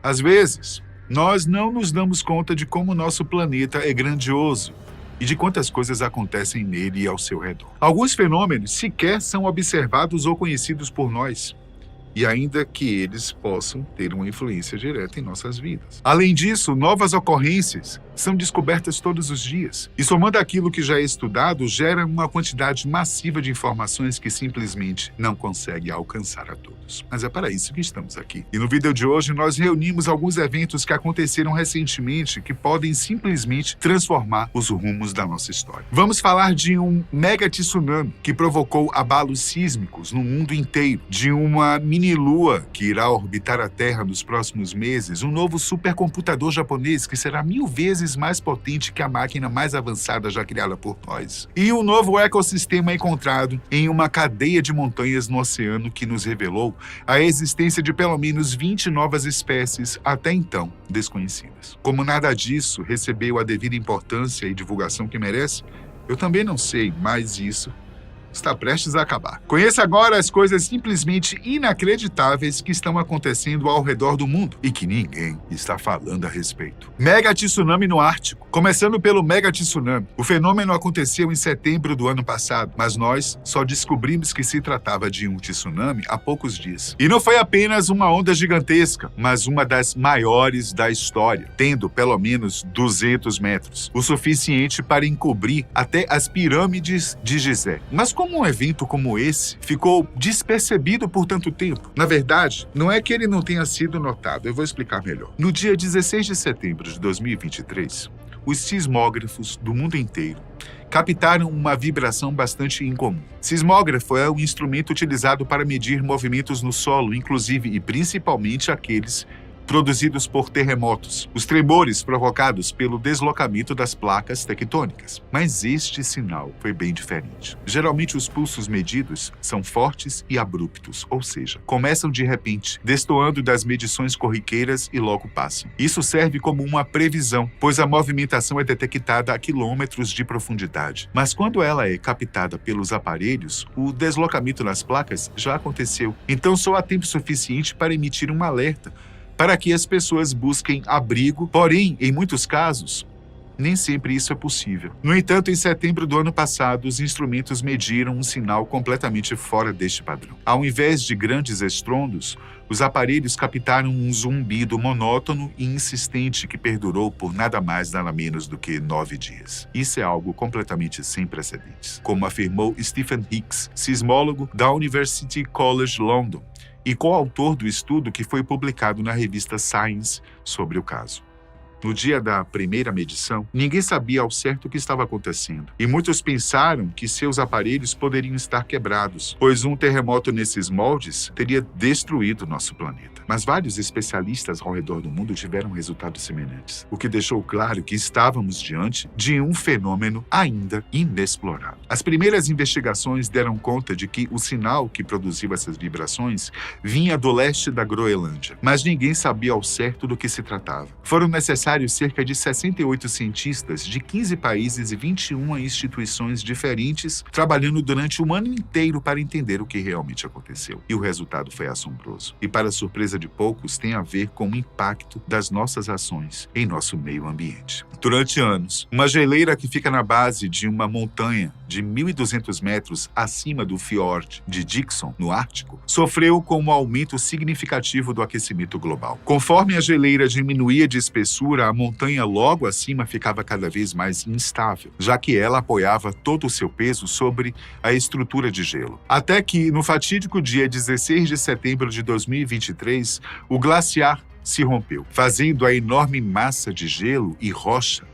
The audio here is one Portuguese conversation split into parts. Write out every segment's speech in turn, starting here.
Às vezes, nós não nos damos conta de como nosso planeta é grandioso e de quantas coisas acontecem nele e ao seu redor. Alguns fenômenos sequer são observados ou conhecidos por nós, e ainda que eles possam ter uma influência direta em nossas vidas. Além disso, novas ocorrências são descobertas todos os dias. E somando aquilo que já é estudado, gera uma quantidade massiva de informações que simplesmente não consegue alcançar a todos. Mas é para isso que estamos aqui. E no vídeo de hoje, nós reunimos alguns eventos que aconteceram recentemente que podem simplesmente transformar os rumos da nossa história. Vamos falar de um mega tsunami que provocou abalos sísmicos no mundo inteiro, de uma mini-lua que irá orbitar a Terra nos próximos meses, um novo supercomputador japonês que será 1000 vezes mais potente que a máquina mais avançada já criada por nós, e um novo ecossistema encontrado em uma cadeia de montanhas no oceano que nos revelou a existência de pelo menos 20 novas espécies até então desconhecidas. Como nada disso recebeu a devida importância e divulgação que merece, eu também não sei, mas isso está prestes a acabar. Conheça agora as coisas simplesmente inacreditáveis que estão acontecendo ao redor do mundo e que ninguém está falando a respeito. Mega tsunami no Ártico. Começando pelo mega tsunami. O fenômeno aconteceu em setembro do ano passado, mas nós só descobrimos que se tratava de um tsunami há poucos dias. E não foi apenas uma onda gigantesca, mas uma das maiores da história, tendo pelo menos 200 metros, o suficiente para encobrir até as pirâmides de Gizé. Mas como um evento como esse ficou despercebido por tanto tempo? Na verdade, não é que ele não tenha sido notado, eu vou explicar melhor. No dia 16 de setembro de 2023, os sismógrafos do mundo inteiro captaram uma vibração bastante incomum. Sismógrafo é um instrumento utilizado para medir movimentos no solo, inclusive e principalmente aqueles produzidos por terremotos, os tremores provocados pelo deslocamento das placas tectônicas. Mas este sinal foi bem diferente. Geralmente os pulsos medidos são fortes e abruptos, ou seja, começam de repente, destoando das medições corriqueiras e logo passam. Isso serve como uma previsão, pois a movimentação é detectada a quilômetros de profundidade. Mas quando ela é captada pelos aparelhos, o deslocamento das placas já aconteceu. Então só há tempo suficiente para emitir um alerta, para que as pessoas busquem abrigo, porém, em muitos casos, nem sempre isso é possível. No entanto, em setembro do ano passado, os instrumentos mediram um sinal completamente fora deste padrão. Ao invés de grandes estrondos, os aparelhos captaram um zumbido monótono e insistente que perdurou por nada mais nada menos do que 9 dias. Isso é algo completamente sem precedentes, como afirmou Stephen Hicks, sismólogo da University College London, e coautor do estudo que foi publicado na revista Science sobre o caso. No dia da primeira medição, ninguém sabia ao certo o que estava acontecendo, e muitos pensaram que seus aparelhos poderiam estar quebrados, pois um terremoto nesses moldes teria destruído nosso planeta. Mas vários especialistas ao redor do mundo tiveram resultados semelhantes, o que deixou claro que estávamos diante de um fenômeno ainda inexplorado. As primeiras investigações deram conta de que o sinal que produziu essas vibrações vinha do leste da Groenlândia, mas ninguém sabia ao certo do que se tratava. Foram necessários cerca de 68 cientistas de 15 países e 21 instituições diferentes trabalhando durante um ano inteiro para entender o que realmente aconteceu. E o resultado foi assombroso. E para surpresa de poucos, tem a ver com o impacto das nossas ações em nosso meio ambiente. Durante anos, uma geleira que fica na base de uma montanha de 1.200 metros acima do fiord de Dixon, no Ártico, sofreu com um aumento significativo do aquecimento global. Conforme a geleira diminuía de espessura, a montanha logo acima ficava cada vez mais instável, já que ela apoiava todo o seu peso sobre a estrutura de gelo. Até que, no fatídico dia 16 de setembro de 2023, o glaciar se rompeu, fazendo a enorme massa de gelo e rocha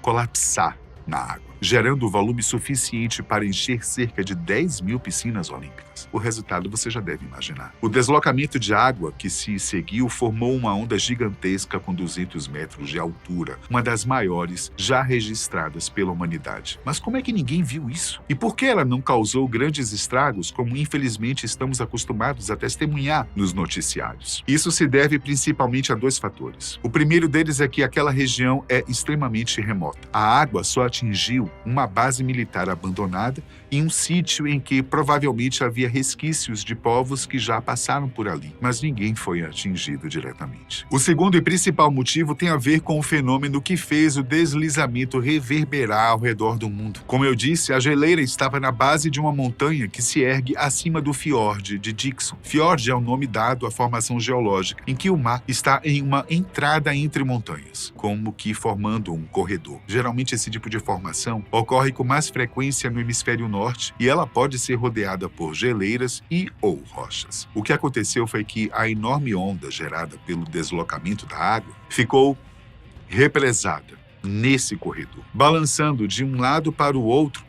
colapsar na água, gerando volume suficiente para encher cerca de 10.000 piscinas olímpicas. O resultado você já deve imaginar. O deslocamento de água que se seguiu formou uma onda gigantesca com 200 metros de altura, uma das maiores já registradas pela humanidade. Mas como é que ninguém viu isso? E por que ela não causou grandes estragos, como infelizmente estamos acostumados a testemunhar nos noticiários? Isso se deve principalmente a 2 fatores. O primeiro deles é que aquela região é extremamente remota. A água só atingiu uma base militar abandonada e um sítio em que provavelmente havia resquícios de povos que já passaram por ali, mas ninguém foi atingido diretamente. O segundo e principal motivo tem a ver com o fenômeno que fez o deslizamento reverberar ao redor do mundo. Como eu disse, a geleira estava na base de uma montanha que se ergue acima do fiord de Dixon. Fiord é o nome dado à formação geológica, em que o mar está em uma entrada entre montanhas, como que formando um corredor. Geralmente esse tipo de formação ocorre com mais frequência no hemisfério norte e ela pode ser rodeada por geleiras e ou rochas. O que aconteceu foi que a enorme onda gerada pelo deslocamento da água ficou represada nesse corredor, balançando de um lado para o outro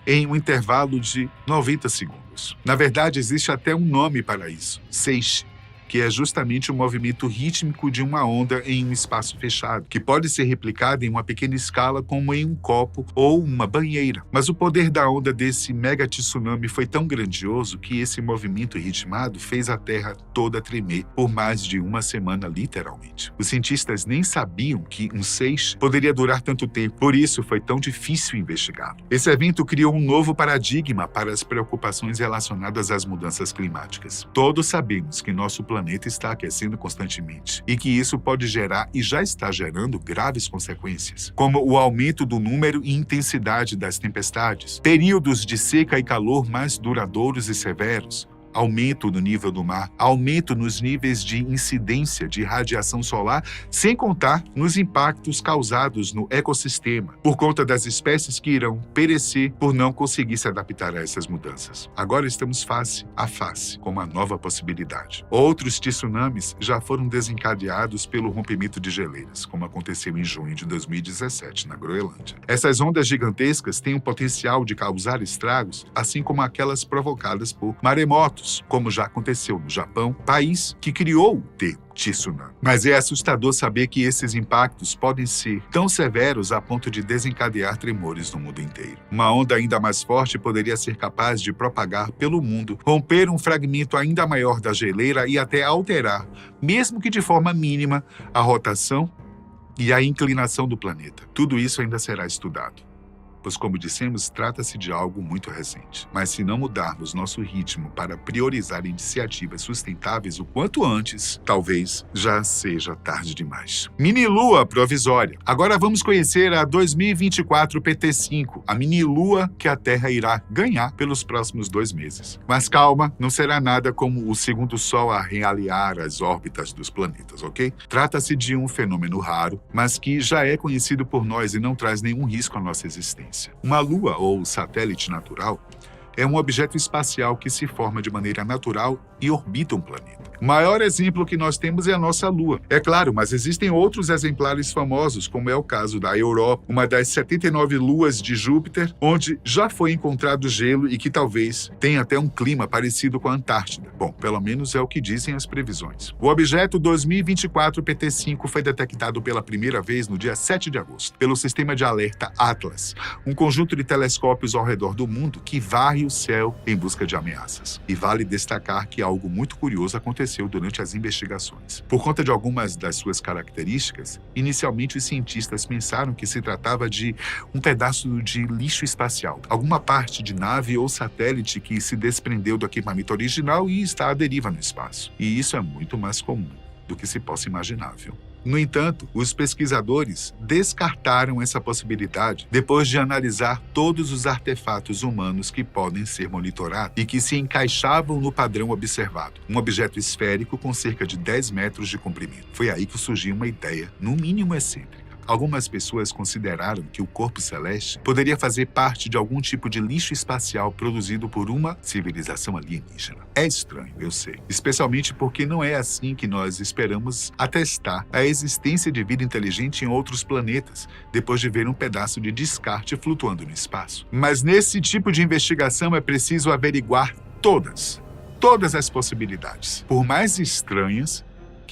em um intervalo de 90 segundos. Na verdade, existe até um nome para isso, seiche, que é justamente o movimento rítmico de uma onda em um espaço fechado, que pode ser replicado em uma pequena escala como em um copo ou uma banheira. Mas o poder da onda desse mega tsunami foi tão grandioso que esse movimento ritmado fez a Terra toda tremer por mais de uma semana, literalmente. Os cientistas nem sabiam que um seiche poderia durar tanto tempo, por isso foi tão difícil investigá-lo. Esse evento criou um novo paradigma para as preocupações relacionadas às mudanças climáticas. Todos sabemos que nosso planeta está aquecendo constantemente e que isso pode gerar e já está gerando graves consequências, como o aumento do número e intensidade das tempestades, períodos de seca e calor mais duradouros e severos, aumento no nível do mar, aumento nos níveis de incidência de radiação solar, sem contar nos impactos causados no ecossistema, por conta das espécies que irão perecer por não conseguir se adaptar a essas mudanças. Agora estamos face a face com uma nova possibilidade. Outros tsunamis já foram desencadeados pelo rompimento de geleiras, como aconteceu em junho de 2017 na Groenlândia. Essas ondas gigantescas têm o potencial de causar estragos, assim como aquelas provocadas por maremotos, como já aconteceu no Japão, país que criou o termo tsunami. Mas é assustador saber que esses impactos podem ser tão severos a ponto de desencadear tremores no mundo inteiro. Uma onda ainda mais forte poderia ser capaz de propagar pelo mundo, romper um fragmento ainda maior da geleira e até alterar, mesmo que de forma mínima, a rotação e a inclinação do planeta. Tudo isso ainda será estudado, pois, como dissemos, trata-se de algo muito recente. Mas se não mudarmos nosso ritmo para priorizar iniciativas sustentáveis o quanto antes, talvez já seja tarde demais. Mini-lua provisória. Agora vamos conhecer a 2024 PT5, a mini-lua que a Terra irá ganhar pelos próximos 2 meses. Mas calma, não será nada como o segundo Sol a realinhar as órbitas dos planetas, ok? Trata-se de um fenômeno raro, mas que já é conhecido por nós e não traz nenhum risco à nossa existência. Uma lua ou satélite natural é um objeto espacial que se forma de maneira natural e orbita um planeta. O maior exemplo que nós temos é a nossa Lua. É claro, mas existem outros exemplares famosos, como é o caso da Europa, uma das 79 luas de Júpiter, onde já foi encontrado gelo e que talvez tenha até um clima parecido com a Antártida. Bom, pelo menos é o que dizem as previsões. O objeto 2024 PT5 foi detectado pela primeira vez no dia 7 de agosto, pelo sistema de alerta Atlas, um conjunto de telescópios ao redor do mundo que varre o céu em busca de ameaças. E vale destacar que algo muito curioso aconteceu durante as investigações. Por conta de algumas das suas características, inicialmente os cientistas pensaram que se tratava de um pedaço de lixo espacial, alguma parte de nave ou satélite que se desprendeu do equipamento original e está à deriva no espaço. E isso é muito mais comum do que se possa imaginar, viu? No entanto, os pesquisadores descartaram essa possibilidade depois de analisar todos os artefatos humanos que podem ser monitorados e que se encaixavam no padrão observado, um objeto esférico com cerca de 10 metros de comprimento. Foi aí que surgiu uma ideia, no mínimo excêntrica. Algumas pessoas consideraram que o corpo celeste poderia fazer parte de algum tipo de lixo espacial produzido por uma civilização alienígena. É estranho, eu sei, especialmente porque não é assim que nós esperamos atestar a existência de vida inteligente em outros planetas, depois de ver um pedaço de descarte flutuando no espaço. Mas nesse tipo de investigação é preciso averiguar todas as possibilidades, por mais estranhas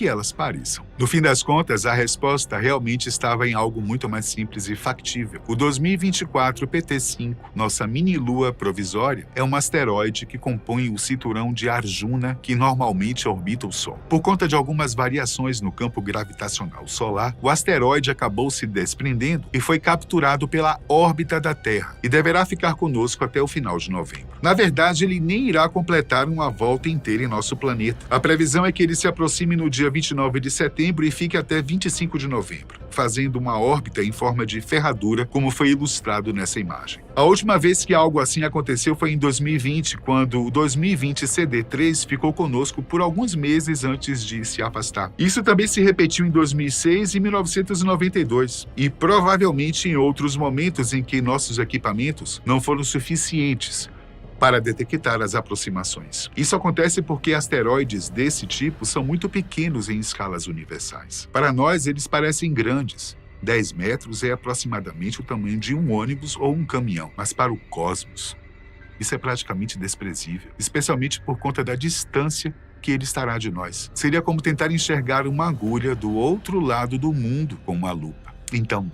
que elas pareçam. No fim das contas, a resposta realmente estava em algo muito mais simples e factível. O 2024 PT5, nossa mini-lua provisória, é um asteroide que compõe o cinturão de Arjuna, que normalmente orbita o Sol. Por conta de algumas variações no campo gravitacional solar, o asteroide acabou se desprendendo e foi capturado pela órbita da Terra e deverá ficar conosco até o final de novembro. Na verdade, ele nem irá completar uma volta inteira em nosso planeta. A previsão é que ele se aproxime no dia 29 de setembro e fique até 25 de novembro, fazendo uma órbita em forma de ferradura, como foi ilustrado nessa imagem. A última vez que algo assim aconteceu foi em 2020, quando o 2020 CD3 ficou conosco por alguns meses antes de se afastar. Isso também se repetiu em 2006 e 1992, e provavelmente em outros momentos em que nossos equipamentos não foram suficientes para detectar as aproximações. Isso acontece porque asteroides desse tipo são muito pequenos em escalas universais. Para nós, eles parecem grandes. 10 metros é aproximadamente o tamanho de um ônibus ou um caminhão, mas para o cosmos, isso é praticamente desprezível, especialmente por conta da distância que ele estará de nós. Seria como tentar enxergar uma agulha do outro lado do mundo com uma lupa. Então,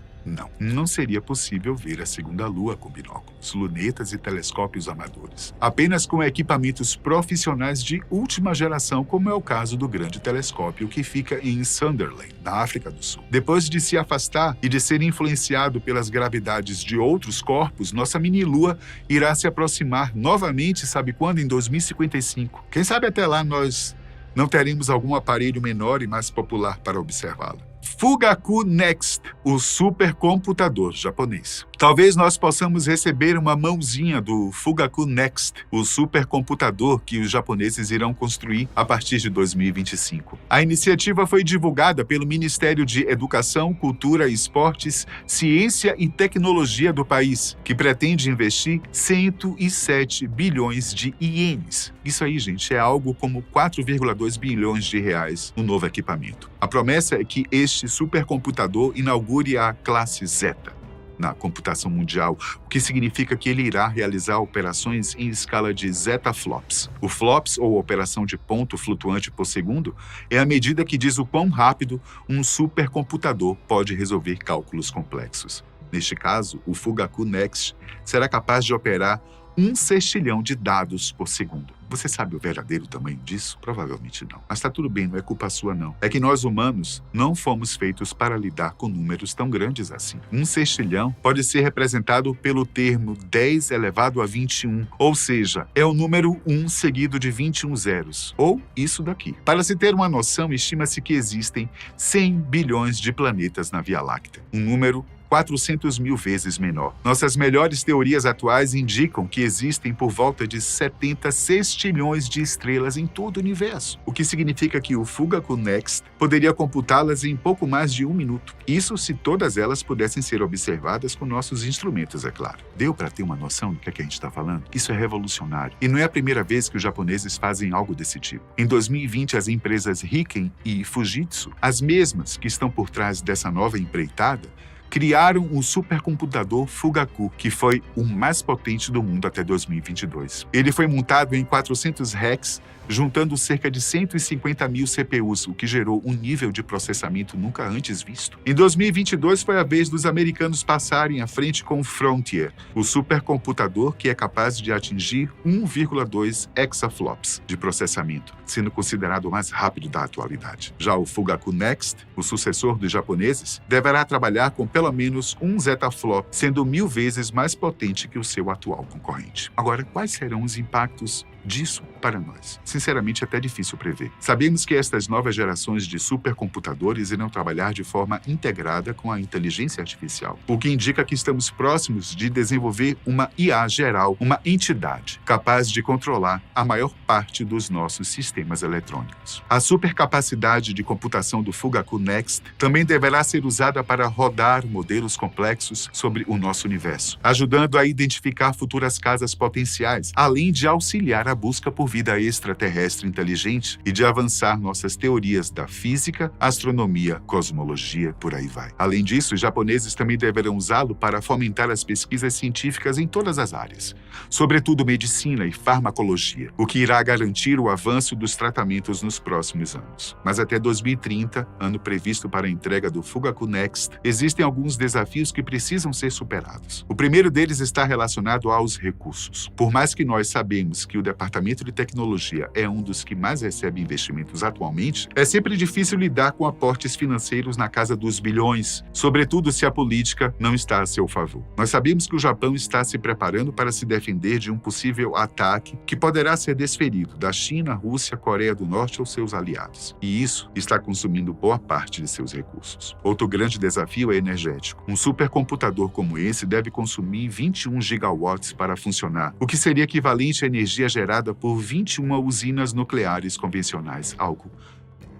não seria possível ver a segunda lua com binóculos, lunetas e telescópios amadores. Apenas com equipamentos profissionais de última geração, como é o caso do grande telescópio que fica em Sunderland, na África do Sul. Depois de se afastar e de ser influenciado pelas gravidades de outros corpos, nossa mini-lua irá se aproximar novamente, sabe quando? Em 2055. Quem sabe até lá nós não teremos algum aparelho menor e mais popular para observá-la. Fugaku Next, o supercomputador japonês. Talvez nós possamos receber uma mãozinha do Fugaku Next, o supercomputador que os japoneses irão construir a partir de 2025. A iniciativa foi divulgada pelo Ministério de Educação, Cultura, Esportes, Ciência e Tecnologia do país, que pretende investir 107 bilhões de ienes. Isso aí, gente, é algo como 4,2 bilhões de reais no novo equipamento. A promessa é que este supercomputador inaugure a classe Zeta na computação mundial, o que significa que ele irá realizar operações em escala de zetaflops. O flops, ou operação de ponto flutuante por segundo, é a medida que diz o quão rápido um supercomputador pode resolver cálculos complexos. Neste caso, o Fugaku Next será capaz de operar 1 sextilhão de dados por segundo. Você sabe o verdadeiro tamanho disso? Provavelmente não. Mas tá tudo bem, não é culpa sua não. É que nós humanos não fomos feitos para lidar com números tão grandes assim. 1 sextilhão pode ser representado pelo termo 10 elevado a 21, ou seja, é o número 1 seguido de 21 zeros, ou isso daqui. Para se ter uma noção, estima-se que existem 100 bilhões de planetas na Via Láctea, um número 400 mil vezes menor. Nossas melhores teorias atuais indicam que existem por volta de 70 sextilhões de estrelas em todo o universo, o que significa que o Fugaku Next poderia computá-las em pouco mais de 1 minuto. Isso se todas elas pudessem ser observadas com nossos instrumentos, é claro. Deu para ter uma noção do que a gente está falando? Isso é revolucionário. E não é a primeira vez que os japoneses fazem algo desse tipo. Em 2020, as empresas Riken e Fujitsu, as mesmas que estão por trás dessa nova empreitada, criaram o supercomputador Fugaku, que foi o mais potente do mundo até 2022. Ele foi montado em 400 racks, juntando cerca de 150 mil CPUs, o que gerou um nível de processamento nunca antes visto. Em 2022 foi a vez dos americanos passarem à frente com o Frontier, o supercomputador que é capaz de atingir 1,2 exaflops de processamento, sendo considerado o mais rápido da atualidade. Já o Fugaku Next, o sucessor dos japoneses, deverá trabalhar com pelo menos 1 zetaflop, sendo 1000 vezes mais potente que o seu atual concorrente. Agora, quais serão os impactos disso para nós? Sinceramente, é até difícil prever. Sabemos que estas novas gerações de supercomputadores irão trabalhar de forma integrada com a inteligência artificial, o que indica que estamos próximos de desenvolver uma IA geral, uma entidade capaz de controlar a maior parte dos nossos sistemas eletrônicos. A supercapacidade de computação do Fugaku Next também deverá ser usada para rodar modelos complexos sobre o nosso universo, ajudando a identificar futuras casas potenciais, além de auxiliar a busca por vida extraterrestre inteligente e de avançar nossas teorias da física, astronomia, cosmologia, por aí vai. Além disso, os japoneses também deverão usá-lo para fomentar as pesquisas científicas em todas as áreas, sobretudo medicina e farmacologia, o que irá garantir o avanço dos tratamentos nos próximos anos. Mas até 2030, ano previsto para a entrega do Fugaku Next, existem alguns desafios que precisam ser superados. O primeiro deles está relacionado aos recursos. Por mais que nós sabemos que o Departamento de Tecnologia é um dos que mais recebe investimentos atualmente, é sempre difícil lidar com aportes financeiros na casa dos bilhões, sobretudo se a política não está a seu favor. Nós sabemos que o Japão está se preparando para se defender de um possível ataque que poderá ser desferido da China, Rússia, Coreia do Norte ou seus aliados. E isso está consumindo boa parte de seus recursos. Outro grande desafio é energético. Um supercomputador como esse deve consumir 21 gigawatts para funcionar, o que seria equivalente à energia gerada por 21 usinas nucleares convencionais, algo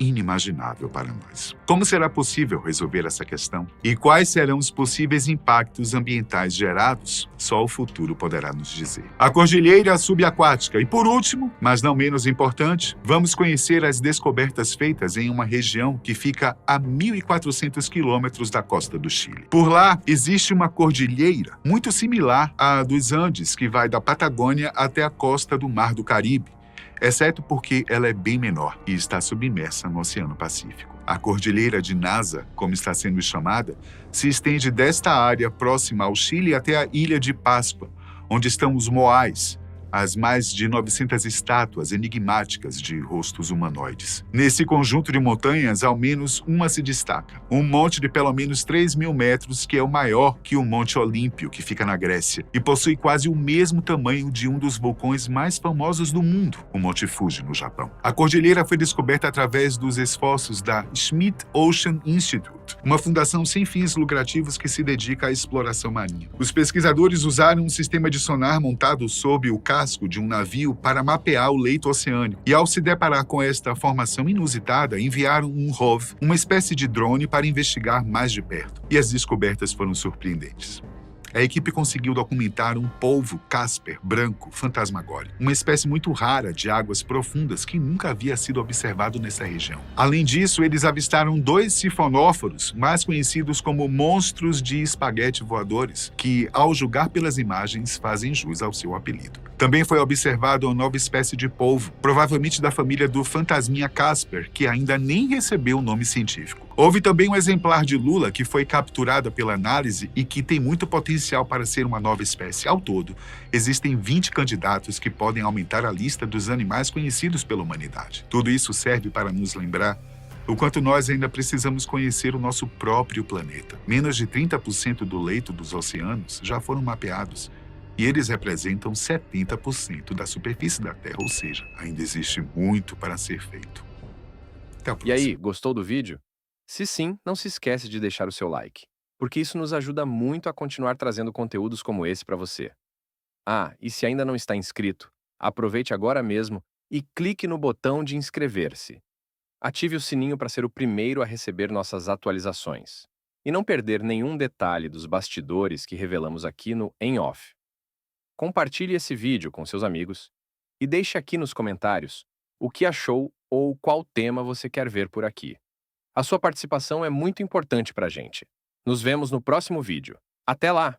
inimaginável para nós. Como será possível resolver essa questão? E quais serão os possíveis impactos ambientais gerados? Só o futuro poderá nos dizer. A cordilheira subaquática. E por último, mas não menos importante, vamos conhecer as descobertas feitas em uma região que fica a 1.400 quilômetros da costa do Chile. Por lá, existe uma cordilheira muito similar à dos Andes, que vai da Patagônia até a costa do Mar do Caribe, exceto porque ela é bem menor e está submersa no Oceano Pacífico. A Cordilheira de Nasa, como está sendo chamada, se estende desta área próxima ao Chile até a Ilha de Páscoa, onde estão os Moais, as mais de 900 estátuas enigmáticas de rostos humanoides. Nesse conjunto de montanhas, ao menos uma se destaca. Um monte de pelo menos 3.000 metros, que é o maior que o Monte Olímpio, que fica na Grécia, e possui quase o mesmo tamanho de um dos vulcões mais famosos do mundo, o Monte Fuji, no Japão. A cordilheira foi descoberta através dos esforços da Schmidt Ocean Institute, uma fundação sem fins lucrativos que se dedica à exploração marinha. Os pesquisadores usaram um sistema de sonar montado sob o casco de um navio para mapear o leito oceânico e, ao se deparar com esta formação inusitada, enviaram um ROV, uma espécie de drone, para investigar mais de perto. E as descobertas foram surpreendentes. A equipe conseguiu documentar um polvo Casper branco fantasmagórico, uma espécie muito rara de águas profundas que nunca havia sido observado nessa região. Além disso, eles avistaram 2 sifonóforos, mais conhecidos como monstros de espaguete voadores, que, ao julgar pelas imagens, fazem jus ao seu apelido. Também foi observada uma nova espécie de polvo, provavelmente da família do fantasminha Casper, que ainda nem recebeu o nome científico. Houve também um exemplar de lula que foi capturada pela análise e que tem muito potencial para ser uma nova espécie. Ao todo, existem 20 candidatos que podem aumentar a lista dos animais conhecidos pela humanidade. Tudo isso serve para nos lembrar o quanto nós ainda precisamos conhecer o nosso próprio planeta. Menos de 30% do leito dos oceanos já foram mapeados, e eles representam 70% da superfície da Terra, ou seja, ainda existe muito para ser feito. Até a E próxima. aí, gostou do vídeo? Se sim, não se esquece de deixar o seu like, porque isso nos ajuda muito a continuar trazendo conteúdos como esse para você. Ah, e se ainda não está inscrito, aproveite agora mesmo e clique no botão de inscrever-se. Ative o sininho para ser o primeiro a receber nossas atualizações e não perder nenhum detalhe dos bastidores que revelamos aqui no Em Off. Compartilhe esse vídeo com seus amigos e deixe aqui nos comentários o que achou ou qual tema você quer ver por aqui. A sua participação é muito importante para a gente. Nos vemos no próximo vídeo. Até lá!